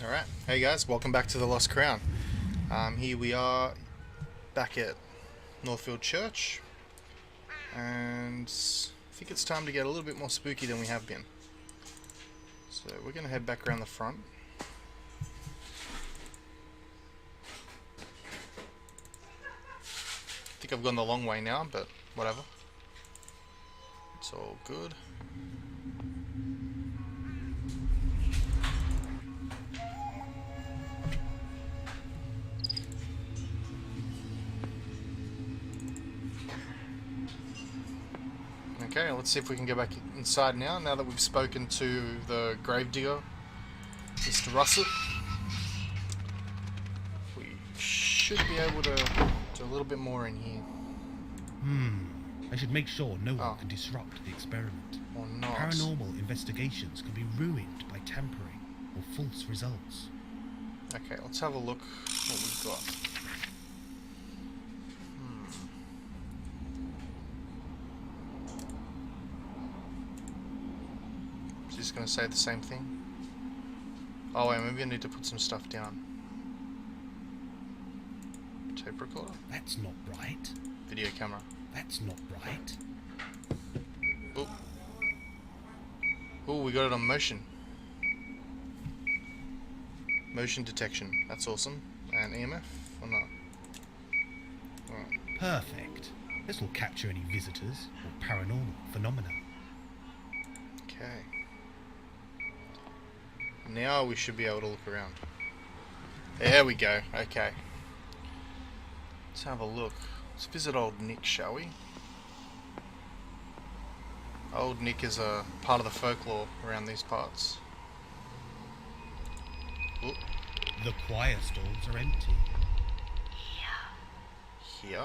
Alright, hey guys, welcome back to the Lost Crown. Here we are back at Northfield Church, and I think it's time to get a little bit more spooky than we have been. So we're going to head back around the front. I think I've gone the long way now, but whatever. It's all good. Okay, let's see if we can go back inside now that we've spoken to the gravedigger, Mr. Russell. We should be able to do a little bit more in here. I should make sure no one can disrupt the experiment. Or not. Paranormal investigations can be ruined by tampering or false results. Okay, let's have a look what we've got. Is this going to say the same thing? Oh wait, maybe I need to put some stuff down. Tape recorder? That's not right. Video camera. That's not right. Oh. Oh, we got it on motion. Motion detection. That's awesome. And EMF or not? Alright. Perfect. This will capture any visitors or paranormal phenomena. Okay. Now we should be able to look around. There we go. Okay. Let's have a look. Let's visit old Nick, shall we? Old Nick is a part of the folklore around these parts. Oop. The choir stalls are empty. Here?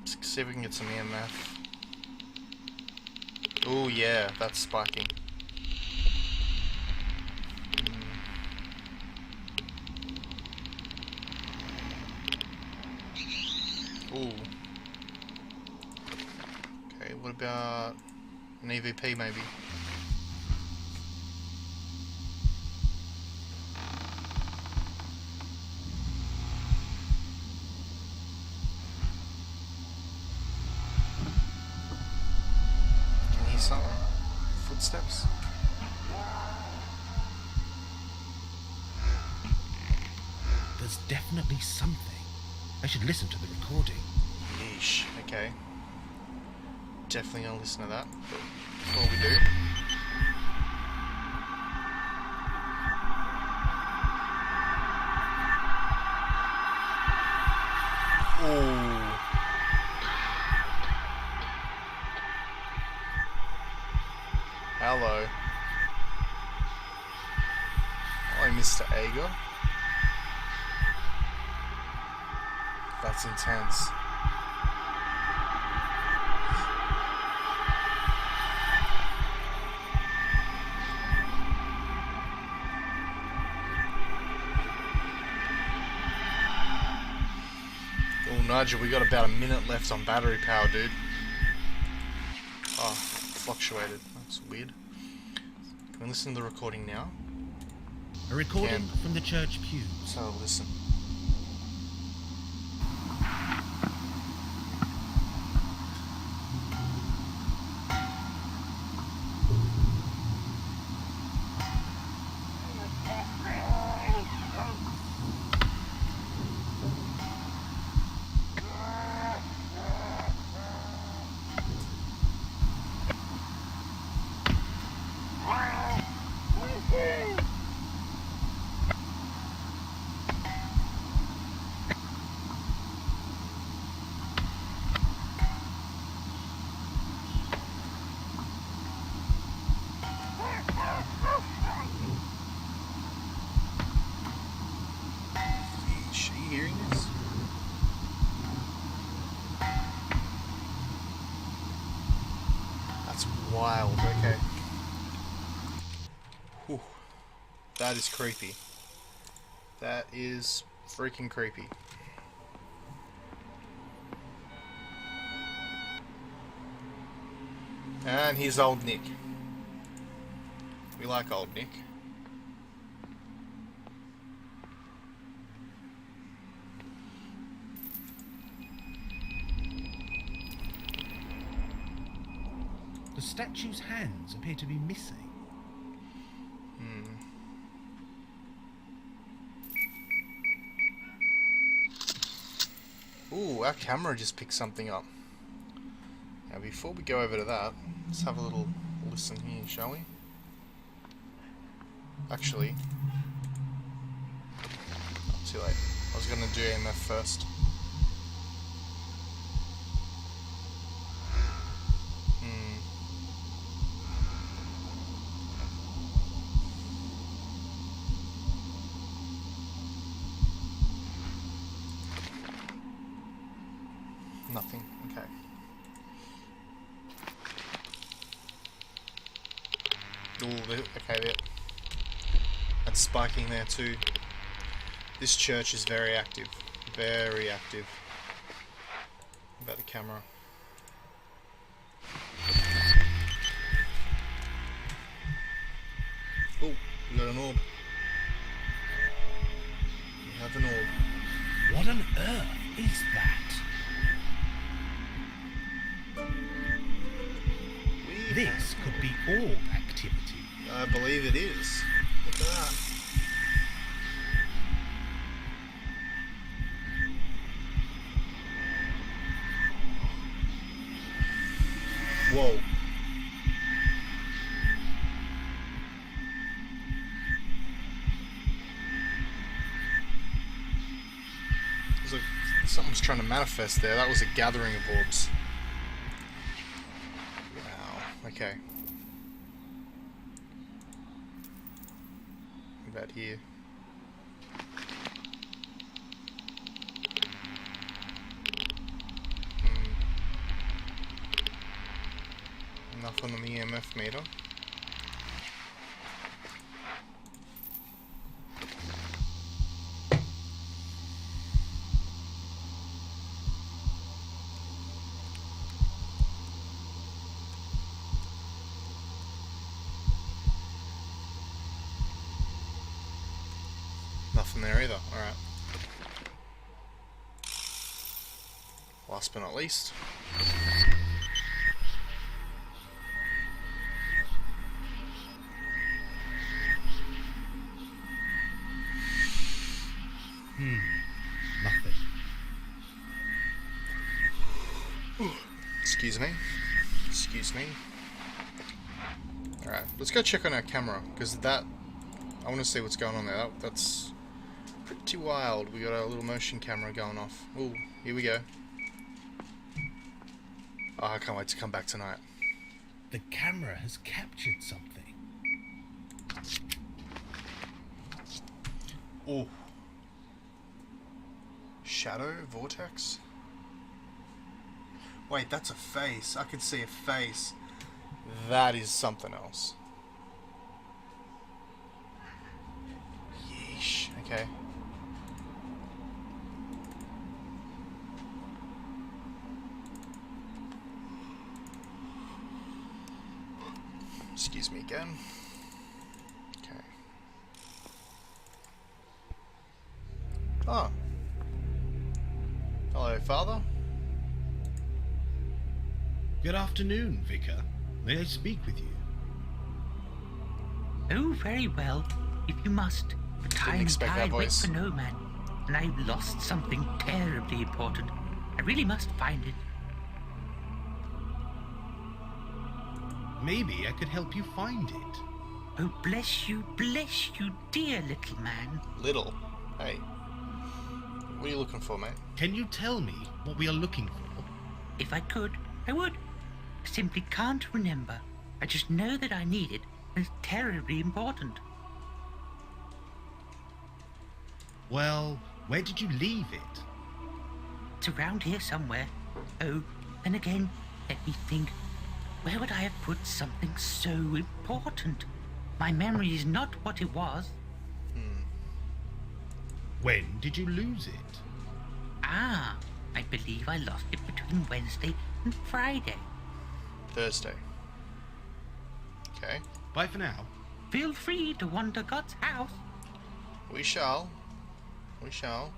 Let's see if we can get some EMF. Oh yeah, that's spiking. Ooh. Okay, what about an EVP maybe? Can you hear something? Footsteps? There's definitely something. I should listen to the recording. Yeesh, okay. Definitely gonna listen to that, but before we do... Ooh. Hello. Hello, Mr. Ager. That's intense. Oh, Nigel, we got about a minute left on battery power, dude. Oh, fluctuated. That's weird. Can we listen to the recording now? A recording from the church pews. Let's have a listen. Is she hearing this? That's wild, okay. Whew. That is creepy. That is Freaking creepy. And here's old Nick. We like old Nick. The statue's hands appear to be missing. Ooh, our camera just picked something up. Now, before we go over to that, let's have a little listen here, shall we? Actually, oh, too late. I was going to do EMF first. Nothing. Okay. Ooh, okay, there. That's spiking there too. This church is very active. Very active. About the camera. Oh, we got an orb. We have an orb. What on earth is that? This could be orb activity. I believe it is. Look at that. Whoa. It was like something's trying to manifest there. That was a gathering of orbs. Wow. Okay. About here. Nothing on the EMF meter. Nothing there either. Alright. Last but not least. Nothing. Excuse me. Excuse me. Alright, let's go check on our camera, because that... I want to see what's going on there. That's pretty wild. We got a little motion camera going off. Ooh, here we go. Oh, I can't wait to come back tonight. The camera has captured something. Oh. Shadow vortex? Wait, that's a face. I could see a face. That is something else. Yeesh. Okay. Excuse me again. Okay. Oh. Hello, Father. Good afternoon, Vicar. May I speak with you? Oh, very well, if you must. But time and expect that tide wait voice. for no man, and I've lost something terribly important. I really must find it. Maybe I could help you find it. Oh, bless you, dear little man. Little. Hey. What are you looking for, mate? Can you tell me what we are looking for? If I could, I would. I simply can't remember. I just know that I need it, and it's terribly important. Well, where did you leave it? It's around here somewhere. Oh, then again, let me think. Where would I have put something so important? My memory is not what it was. When did you lose it? Ah, I believe I lost it between Wednesday and Friday. Thursday. Okay. Bye for now. Feel free to wander God's house. We shall. We shall.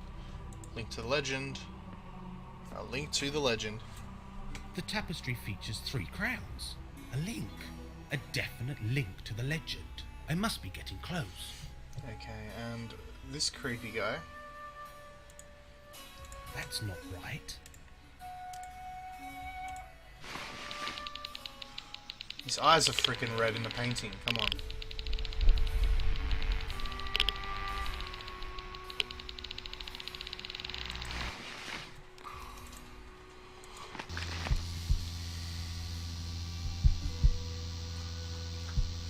Link to the legend. A link to the legend. The tapestry features 3 crowns. A link. A definite link to the legend. I must be getting close. Okay, and this creepy guy. That's not right. His eyes are freaking red in the painting. Come on.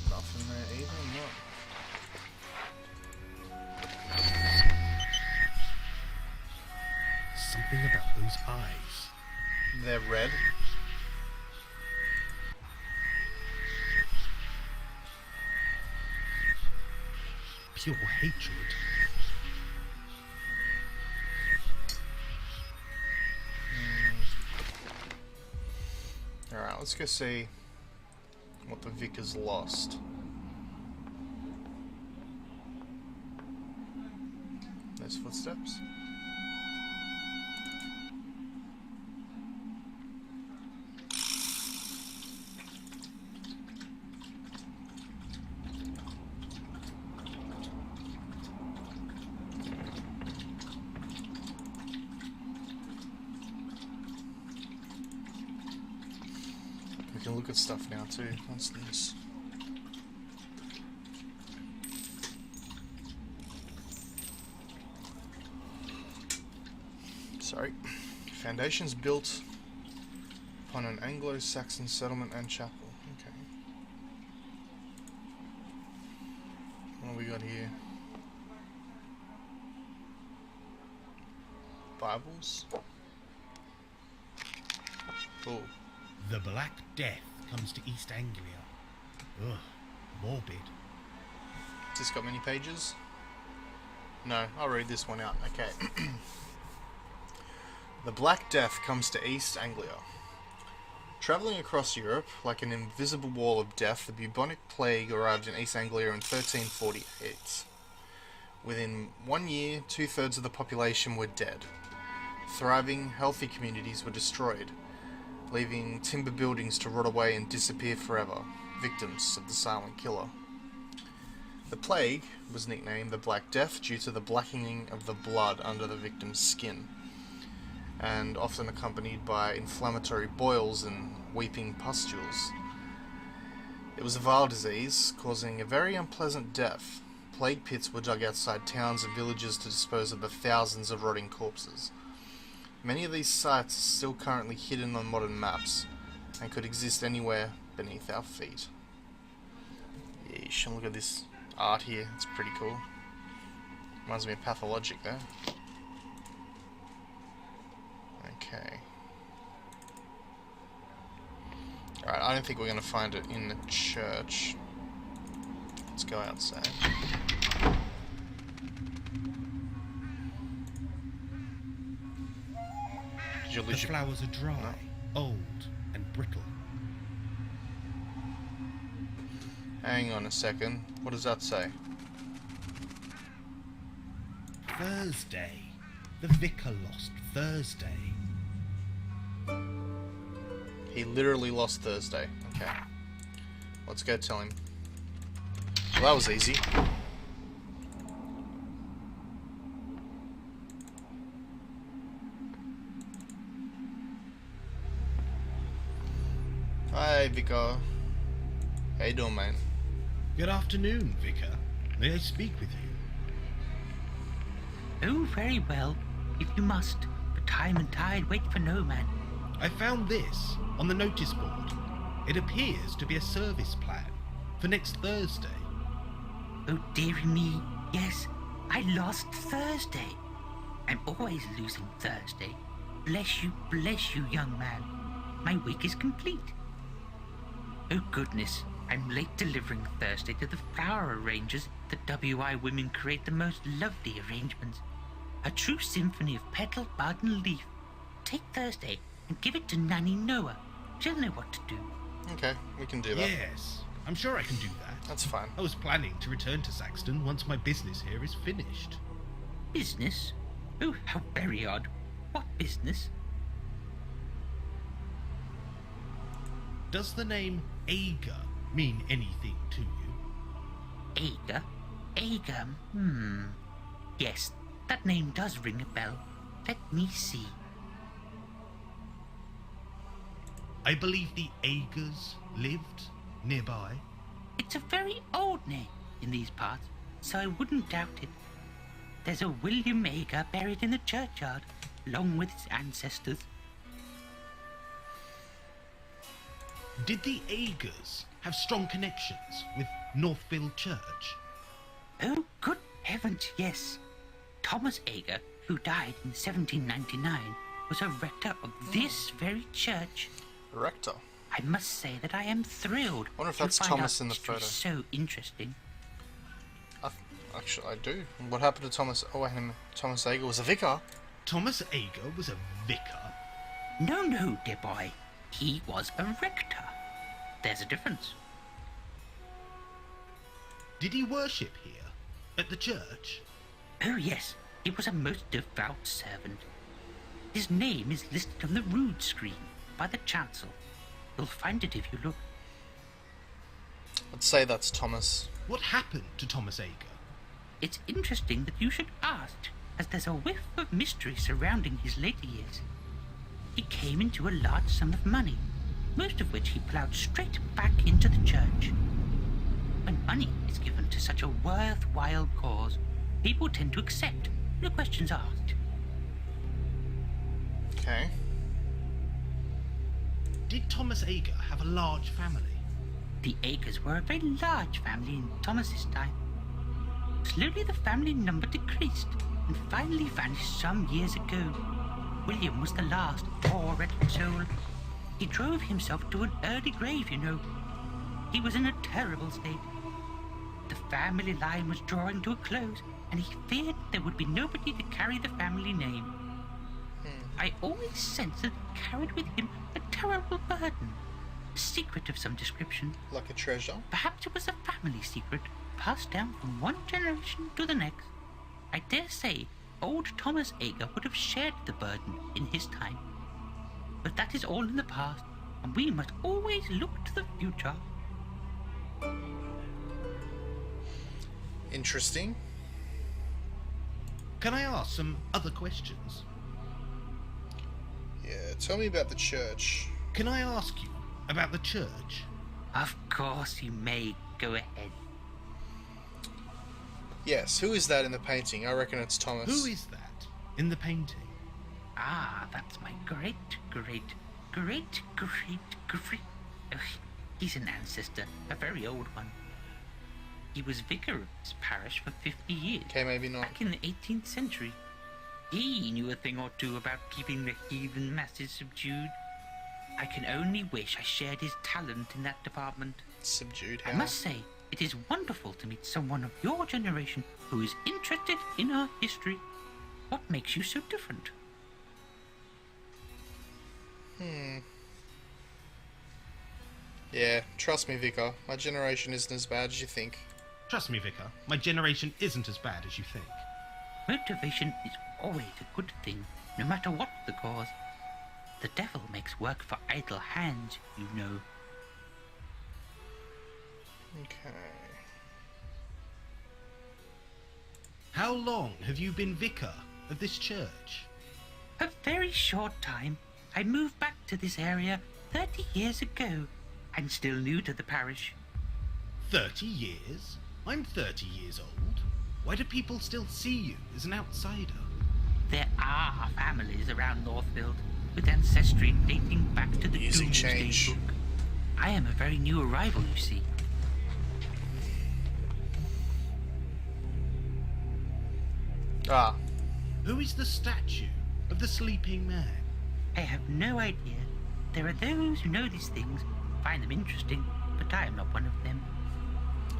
Nothing there either. No. Something about those eyes. They're red. Pure hatred. Alright, let's go see what the Vicar's lost. There's footsteps. We can look at stuff now too. What's this? Sorry. Foundations built upon an Anglo-Saxon settlement and chapel. Okay. What have we got here? Bibles? Oh. The Black Death comes to East Anglia. Ugh, morbid. Has this got many pages? No, I'll read this one out. Okay. The Black Death comes to East Anglia. Travelling across Europe, like an invisible wall of death, the bubonic plague arrived in East Anglia in 1348. Within 1 year, 2/3 of the population were dead. Thriving, healthy communities were destroyed, leaving timber buildings to rot away and disappear forever, victims of the silent killer. The plague was nicknamed the Black Death due to the blackening of the blood under the victim's skin, and often accompanied by inflammatory boils and weeping pustules. It was a vile disease, causing a very unpleasant death. Plague pits were dug outside towns and villages to dispose of the thousands of rotting corpses. Many of these sites are still currently hidden on modern maps, and could exist anywhere beneath our feet. Yeesh, and look at this art here, it's pretty cool. Reminds me of Pathologic there. Okay. Alright, I don't think we're going to find it in the church. Let's go outside. Did you The lose your... flowers are dry, old, and brittle. Hang on a second. What does that say? Thursday. The Vicar lost Thursday. He literally lost Thursday. Okay. Let's go tell him. Well, that was easy. Hi, Vicar. How you doing, man? Good afternoon, Vicar. May I speak with you? Oh, very well, if you must. But time and tide wait for no man. I found this on the notice board. It appears to be a service plan for next Thursday. Oh, dearie me, yes, I lost Thursday. I'm always losing Thursday. Bless you, young man. My week is complete. Oh, goodness, I'm late delivering Thursday to the flower arrangers. The WI women create the most lovely arrangements. A true symphony of petal, bud, and leaf. Take Thursday and give it to Nanny Noah. She'll know what to do. Okay, we can do that. Yes, I'm sure I can do that. That's fine. I was planning to return to Saxton once my business here is finished. Business? Oh, how very odd. What business? Does the name Ager mean anything to you? Ager? Ager? Yes, that name does ring a bell. Let me see. I believe the Agers lived nearby. It's a very old name in these parts, so I wouldn't doubt it. There's a William Ager buried in the churchyard, along with his ancestors. Did the Agers have strong connections with Northfield Church? Oh, good heavens, yes. Thomas Ager, who died in 1799, was a rector of this very church. Rector. I must say that I am thrilled. I wonder if to that's find Thomas out in the history photo. So interesting. Actually, I do. What happened to Thomas? Oh, wait a minute. Thomas Ager was a vicar. Thomas Ager was a vicar. No, dear boy. He was a rector. There's a difference. Did he worship here? At the church? Oh, yes. He was a most devout servant. His name is listed on the rood screen by the chancel. You'll find it if you look. Let's say that's Thomas. What happened to Thomas Ager? It's interesting that you should ask, as there's a whiff of mystery surrounding his later years. He came into a large sum of money, most of which he ploughed straight back into the church. When money is given to such a worthwhile cause, people tend to accept, no questions asked. Okay. Did Thomas Ager have a large family? The Agers were a very large family in Thomas's time. Slowly the family number decreased and finally vanished some years ago. William was the last, poor wretched soul. He drove himself to an early grave, you know. He was in a terrible state. The family line was drawing to a close, and he feared there would be nobody to carry the family name. I always sensed that he carried with him a terrible burden, a secret of some description. Like a treasure. Perhaps it was a family secret, passed down from one generation to the next. I dare say old Thomas Ager would have shared the burden in his time. But that is all in the past, and we must always look to the future. Interesting. Can I ask some other questions? Yeah, tell me about the church. Can I ask you about the church? Of course you may. Go ahead. Yes, who is that in the painting? I reckon it's Thomas. Who is that in the painting? Ah, that's my great. Oh, he's an ancestor, a very old one. He was vicar of this parish for 50 years. Okay, maybe not. Back in the 18th century. He knew a thing or two about keeping the heathen masses subdued. I can only wish I shared his talent in that department. Subdued, I how? must say, it is wonderful to meet someone of your generation who is interested in our history. What makes you so different? Yeah, trust me, Vicar. My generation isn't as bad as you think. Trust me, Vicar, my generation isn't as bad as you think. Motivation is always a good thing, no matter what the cause. The devil makes work for idle hands, you know. Okay. How long have you been vicar of this church? A very short time. I moved back to this area 30 years ago. I'm still new to the parish. 30 years? I'm 30 years old. Why do people still see you as an outsider? There are families around Northfield with ancestry dating back to the Easy Doomsday change. Book. I am a very new arrival, you see. Ah, Who is the statue of the sleeping man? I have no idea. There are those who know these things, find them interesting, but I am not one of them.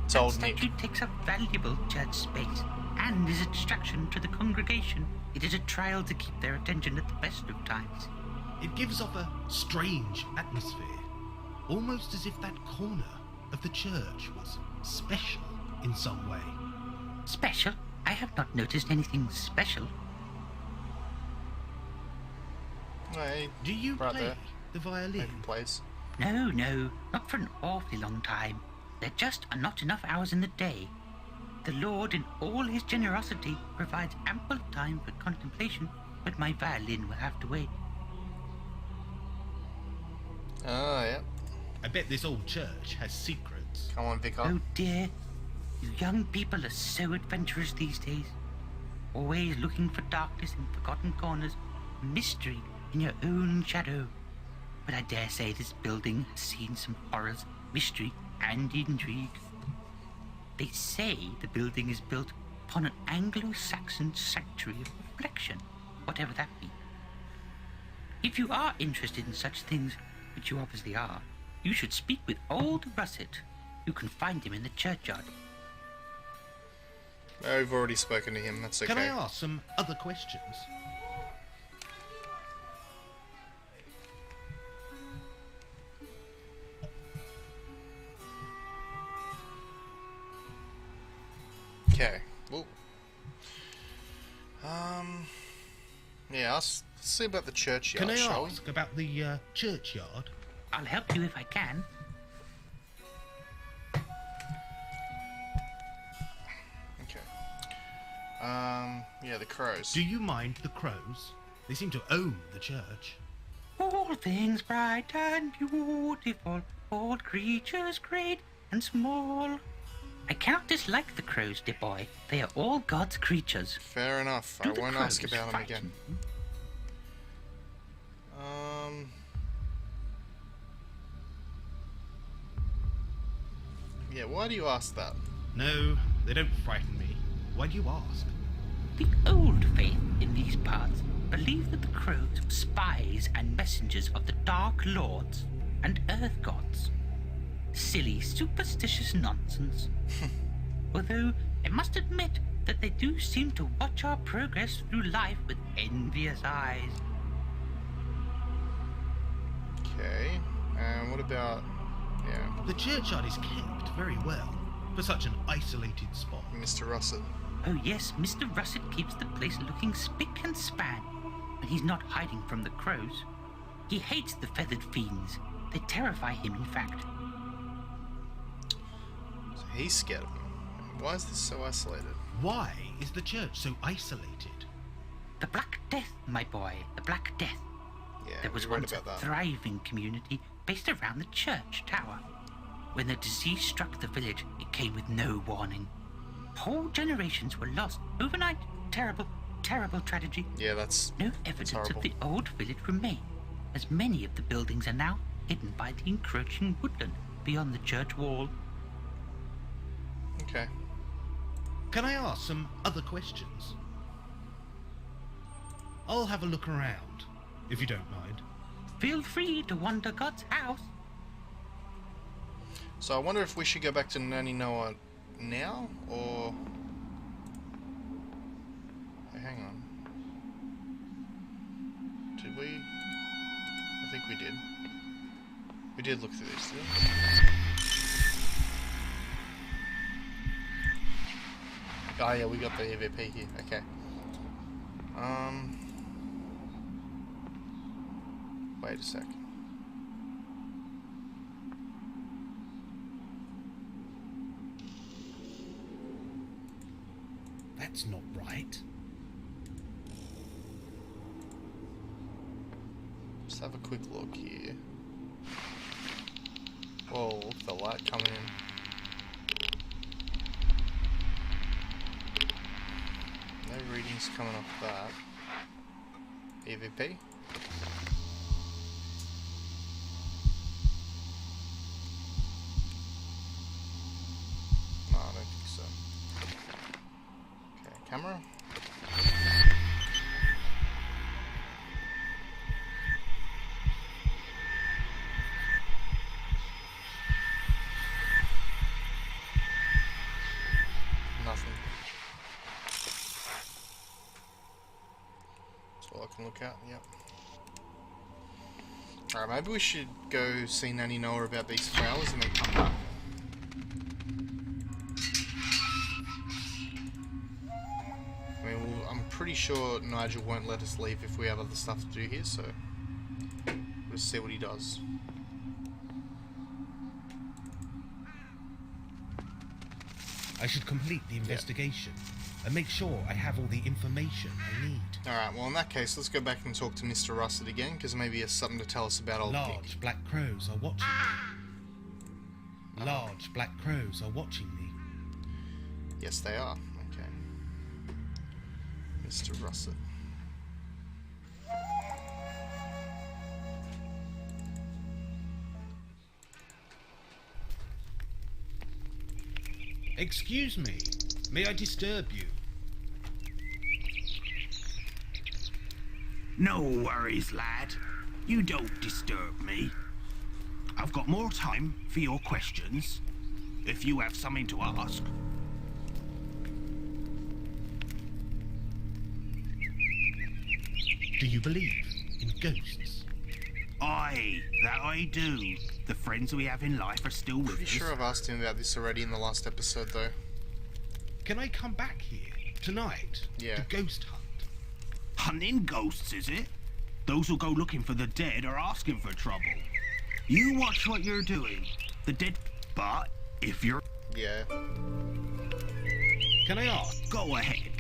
it's That old Nick. statue takes up valuable church space. and is a distraction to the congregation. It is a trial to keep their attention at the best of times. It gives off a strange atmosphere, almost as if that corner of the church was special in some way. Special? I have not noticed anything special. Hey, Do you right play there. the violin? Maybe plays. No, not for an awfully long time. There just are not enough hours in the day. The Lord, in all his generosity, provides ample time for contemplation, but my violin will have to wait. Oh, yeah. I bet this old church has secrets. Come on, Vicar. Oh dear, you young people are so adventurous these days. Always looking for darkness in forgotten corners, mystery in your own shadow. But I dare say this building has seen some horrors, mystery, and intrigue. They say the building is built upon an Anglo-Saxon sanctuary of reflection, whatever that be. If you are interested in such things, which you obviously are, you should speak with old Russet. You can find him in the churchyard. I've already spoken to him, that's okay. Can I ask some other questions? Okay. Ooh. Yeah, let's see about the churchyard, Can I shall ask about the churchyard? I'll help you if I can. we? Okay. Yeah, the crows. Do you mind the crows? They seem to own the church. All things bright and beautiful, all creatures great and small. I cannot dislike the crows, dear boy. They are all God's creatures. Fair enough. Do I the won't ask crows about them frighten again. you? Yeah, why do you ask that? No, they don't frighten me. Why do you ask? The old faith in these parts believed that the crows were spies and messengers of the Dark Lords and Earth Gods. Silly, superstitious nonsense. Although I must admit that they do seem to watch our progress through life with envious eyes. Okay. And what about... Yeah, The churchyard is kept very well for such an isolated spot. Mr. Russet. Oh yes, Mr. Russet keeps the place looking spick and span, and he's not hiding from the crows. He hates the feathered fiends. They terrify him, in fact. So he's scared of them. Why is this so isolated? Why is the church so isolated? The Black Death, my boy, the Black Death. Yeah, There was we read once a about that. thriving community based around the church tower. When the disease struck the village, it came with no warning. Whole generations were lost overnight. Terrible, terrible tragedy. Yeah, that's... No evidence of horrible. the old village remain, as many of the buildings are now hidden by the encroaching woodland beyond the church wall. Okay. Can I ask some other questions? I'll have a look around, if you don't mind. Feel free to wander God's house. So I wonder if we should go back to Nanny Noah now, or... Hey, hang on. Did we... I think we did. We did look through this, didn't we? Oh yeah, we got the EVP here, okay. Wait a sec. That's not right. Just have a quick look here. Whoa, look at the light coming in. No readings coming off that. EVP? No, I don't think so. Okay, camera? Nothing. can look at. Yep. Alright, maybe we should go see Nanny Noah about these flowers and then come back. I mean, I'm pretty sure Nigel won't let us leave if we have other stuff to do here, so we'll see what he does. I should complete the investigation and make sure I have all the information I need. Alright, well in that case, let's go back and talk to Mr. Russet again, because maybe he has something to tell us about old Large Nick. black crows are watching me. Large black crows are watching me. Yes, they are. Okay. Mr. Russet. Excuse me, may I disturb you? No worries, lad. You don't disturb me. I've got more time for your questions, if you have something to ask. Do you believe in ghosts? Aye, that I do. The friends we have in life are still with Pretty us. sure I've asked him about this already in the last episode, though. Can I come back here tonight Yeah. to ghost hunt? Hunting ghosts, is it? Those who go looking for the dead are asking for trouble. You watch what you're doing. The dead... But, if you're... Yeah. Can I ask? Go ahead.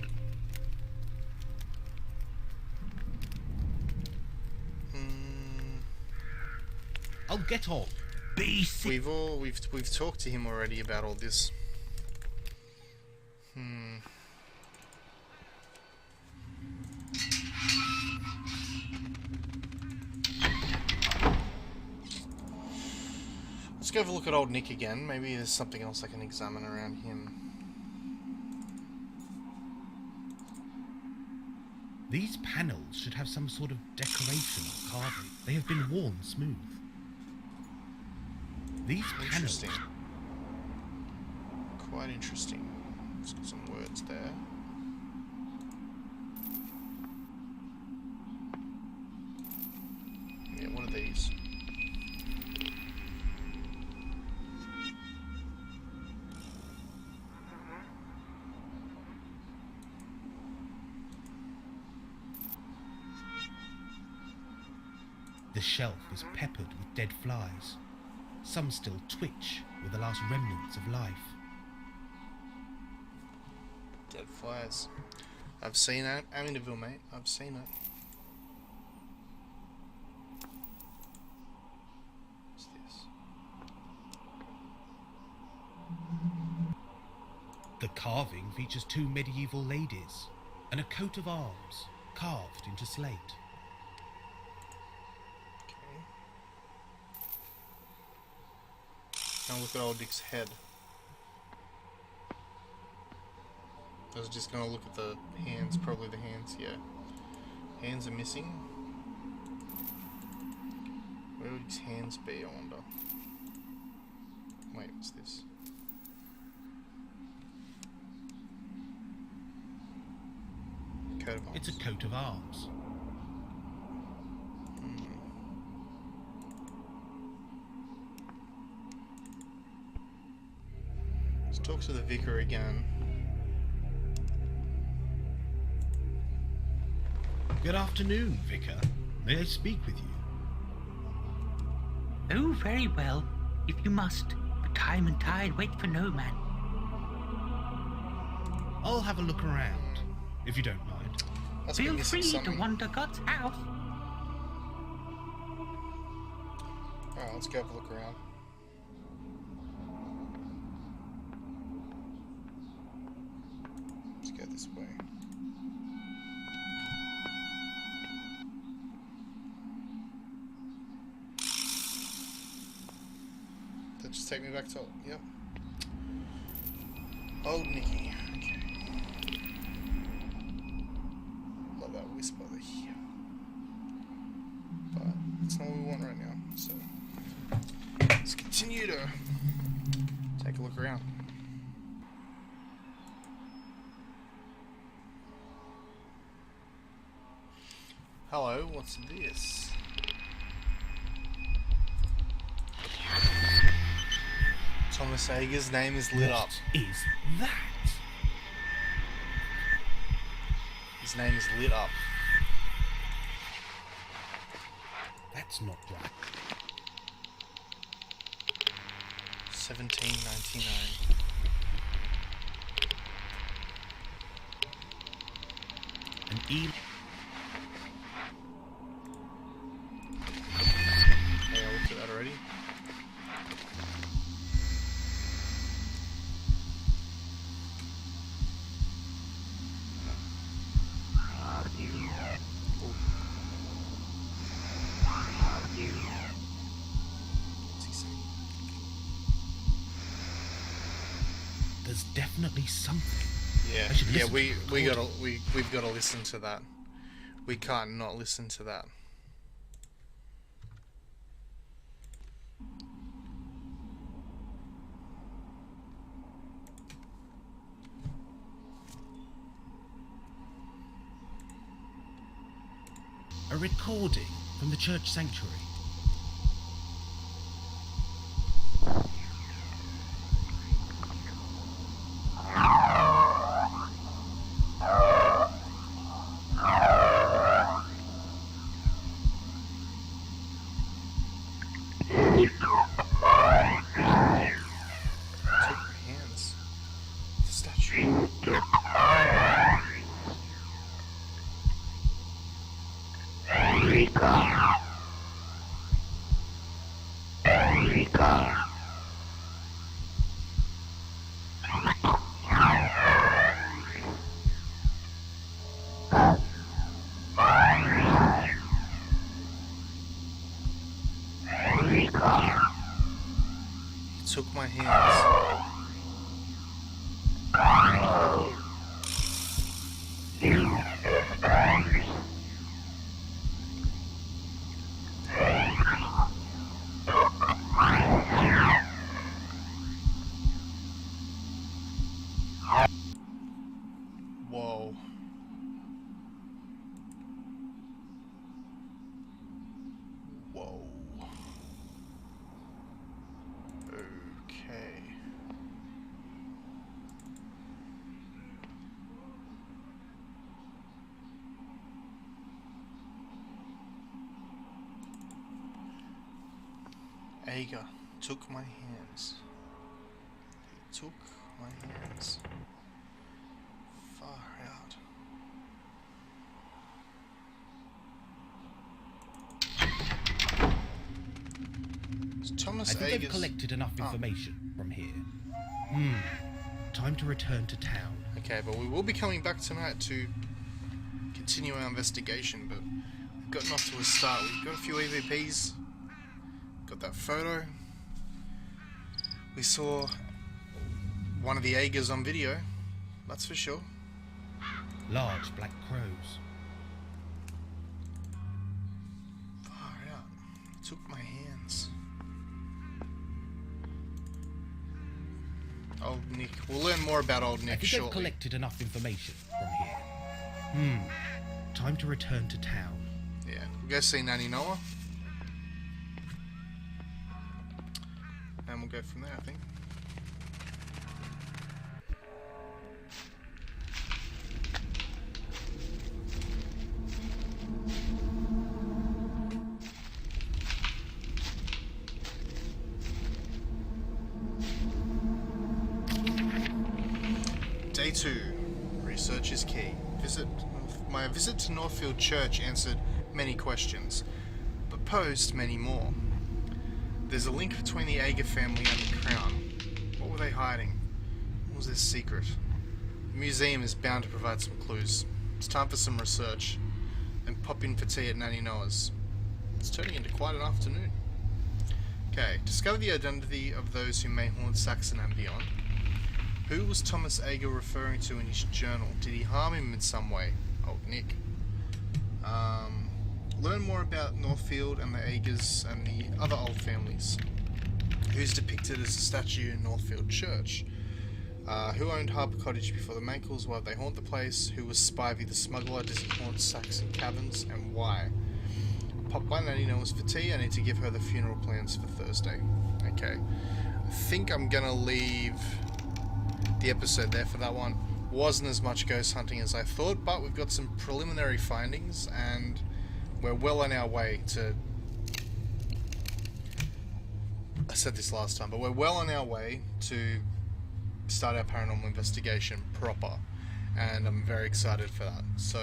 I'll get on. Be sick. We've talked to him already about all this. Let's go have a look at old Nick again. Maybe there's something else I can examine around him. These panels should have some sort of decoration or carving. They have been worn smooth. These panels... Interesting. Quite interesting. It's got some words there. Yeah, what are these? The shelf is peppered with dead flies. Some still twitch with the last remnants of life. Dead flies. I've seen it. Amityville, mate. I've seen it. What's this? The carving features two medieval ladies and a coat of arms carved into slate. Okay. Now look at old Dick's head. I was just gonna look at the hands, probably the hands, yeah. Hands are missing. Where would his hands be, I wonder? Wait, what's this? Coat of arms. It's a coat of arms. Let's talk to the Vicar again. Good afternoon, Vicar. May I speak with you? Oh, very well, if you must. But time and tide wait for no man. I'll have a look around, if you don't mind. Must be Feel missing free something. to wander God's house. Alright, let's go have a look around. Let's go this way. That just take me back to... Yep. Old Nicky. Okay. Love that whisper there. But that's not what we want right now, so... Let's continue to take a look around. Hello, what's this? Thomas Ager's name is lit up. What is that? His name is lit up. That's not right. 1799. An eel. Hey, I looked at that already. What's he saying? There's definitely something. Yeah, I should yeah, listen we've to the got to listen to that. We can't not listen to that. A recording from the church sanctuary. Took my hands. The statue. He took my hands. Whoa. Whoa. Okay. Ager took my hands. He took my hands. Far out. Is Thomas I think I've Ager's... collected enough information from here. Time to return to town. Okay, but we will be coming back tonight to continue our investigation, but we've gotten off to a start. We've got a few EVPs. Got that photo. We saw one of the Agers on video, that's for sure. Large black crows. Far out. Took my hands. Old Nick. We'll learn more about Old I Nick think I've shortly. collected enough information from here. Time to return to town. Yeah, we'll go see Nanny Noah. And we'll go from there, I think. Day 2. Research is key. My visit to Northfield Church answered many questions, but posed many more. There's a link between the Ager family and the Crown. What were they hiding? What was their secret? The museum is bound to provide some clues. It's time for some research, and pop in for tea at Nanny Noah's. It's turning into quite an afternoon. Okay, discover the identity of those who may haunt Saxon and beyond. Who was Thomas Ager referring to in his journal? Did he harm him in some way? Old Nick. Learn more about Northfield and the Agers and the other old families. Who's depicted as a statue in Northfield Church? Who owned Harper Cottage before the Mankles? Why did they haunt the place? Who was Spivey the smuggler? Does he haunt Saxon caverns? And why? Pop by Nanny Knows for tea. I need to give her the funeral plans for Thursday. Okay. I think I'm gonna leave the episode there for that one. Wasn't as much ghost hunting as I thought, but we've got some preliminary findings and we're well on our way to... I said this last time, but we're well on our way to start our paranormal investigation proper, and I'm very excited for that. So,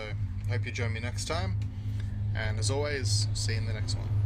hope you join me next time, and as always, see you in the next one.